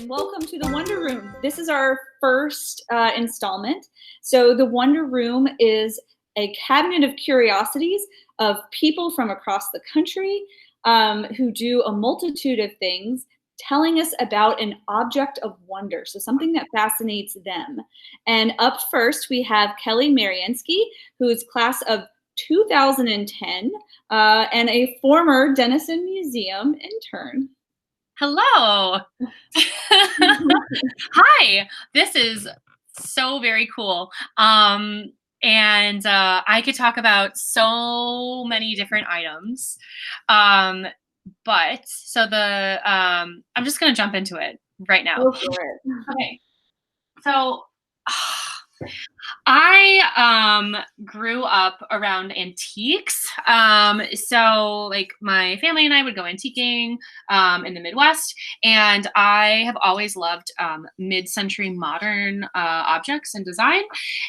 and welcome to the Wonder Room. This is our first installment. So the Wonder Room is a cabinet of curiosities of people from across the country who do a multitude of things, telling us about an object of wonder, so something that fascinates them. And up first, we have Kelly Mariansky, who is class of 2010 and a former Denison Museum intern. Hello. Hi. This is so very cool. I could talk about so many different items. I'm just going to jump into it right now. Go for it. Okay. So I grew up around antiques. So like my family and I would go antiquing in the Midwest, and I have always loved mid-century modern objects and design.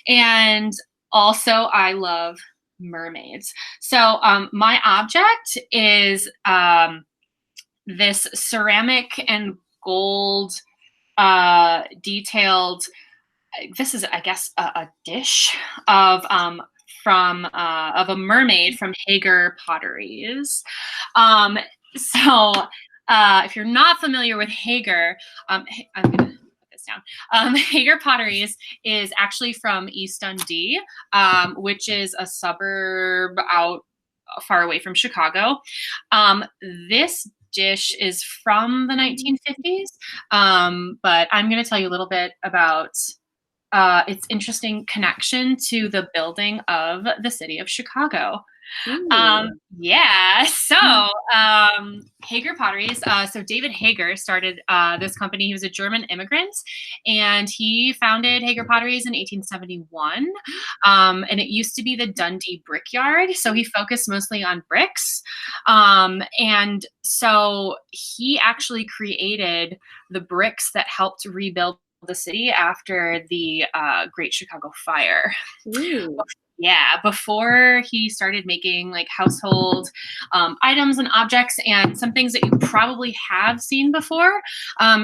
And also I love mermaids. So my object is this ceramic and gold detailed, this is, I guess, a dish of a mermaid from Hager Potteries. If you're not familiar with Hager, I'm gonna put this down. Hager Potteries is actually from East Dundee, which is a suburb out far away from Chicago. This dish is from the 1950s, but I'm going to tell you a little bit about its interesting connection to the building of the city of Chicago. Hager Potteries. So David Hager started this company. He was a German immigrant, and he founded Hager Potteries in 1871. And it used to be the Dundee Brickyard. So he focused mostly on bricks. And so he actually created the bricks that helped rebuild the city after the Great Chicago Fire. Ooh. Yeah, before he started making like household items and objects and some things that you probably have seen before.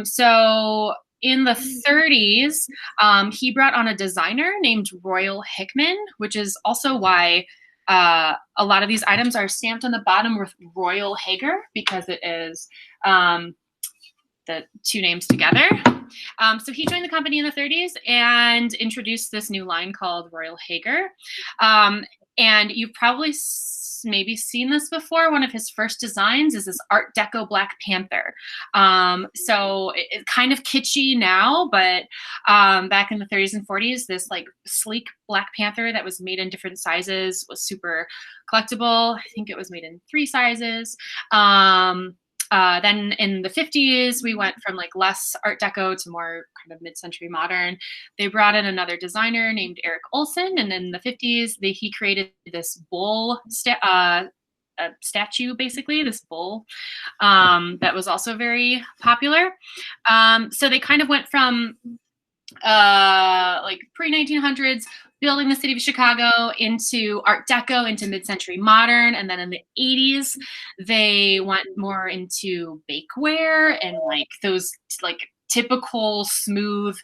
So in the 30s, he brought on a designer named Royal Hickman, which is also why a lot of these items are stamped on the bottom with Royal Hager, because it is the two names together. So he joined the company in the 30s and introduced this new line called Royal Hager. And you've probably maybe seen this before. One of his first designs is this Art Deco Black Panther. So it's kind of kitschy now, but back in the 30s and 40s, this like sleek Black Panther that was made in different sizes was super collectible. I think it was made in 3 sizes. Then in the 50s, we went from like less Art Deco to more kind of mid-century modern. They brought in another designer named Eric Olson, and in the 50s, he created this bull statue, basically, this bull that was also very popular. So they kind of went from like pre-1900s, building the city of Chicago, into Art Deco, into mid-century modern, and then in the 80s, they went more into bakeware and like those like typical smooth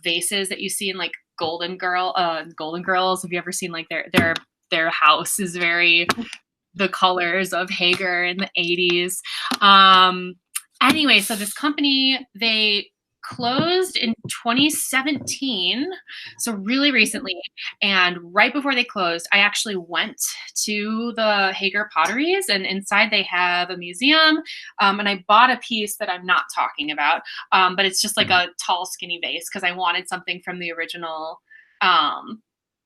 vases that you see in like Golden Girls. Have you ever seen like their house is very the colors of Hager in the 80s. Anyway, so this company, they closed in 2017, so really recently. And right before they closed, I actually went to the Hager Potteries, and inside they have a museum. And I bought a piece that I'm not talking about, but it's just like a tall, skinny vase because I wanted something from the original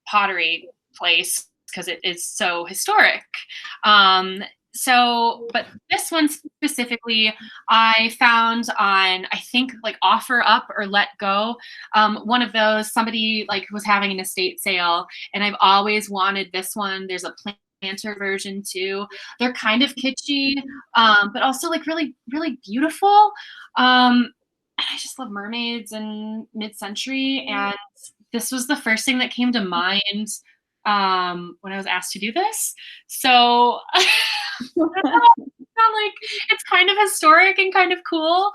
pottery place because it is so historic. But this one specifically, I found on, I think, like OfferUp or Let Go. One of those, somebody like was having an estate sale, and I've always wanted this one. There's a planter version too. They're kind of kitschy, but also like really, really beautiful. And I just love mermaids and mid-century, and this was the first thing that came to mind when I was asked to do this. So like it's kind of historic and kind of cool.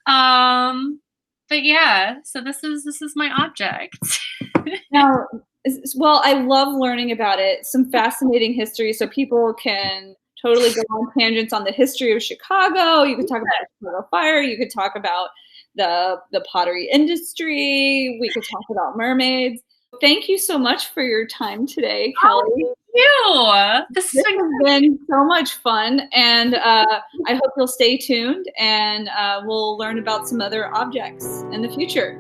But yeah, so this is my object. Now, well, I love learning about it. Some fascinating history, so people can totally go on tangents on the history of Chicago. You could talk about the Chicago Fire. You could talk about the pottery industry. We could talk about mermaids. Thank you so much for your time today, Kelly. Thank you. This has been so much fun, and I hope you'll stay tuned, and we'll learn about some other objects in the future.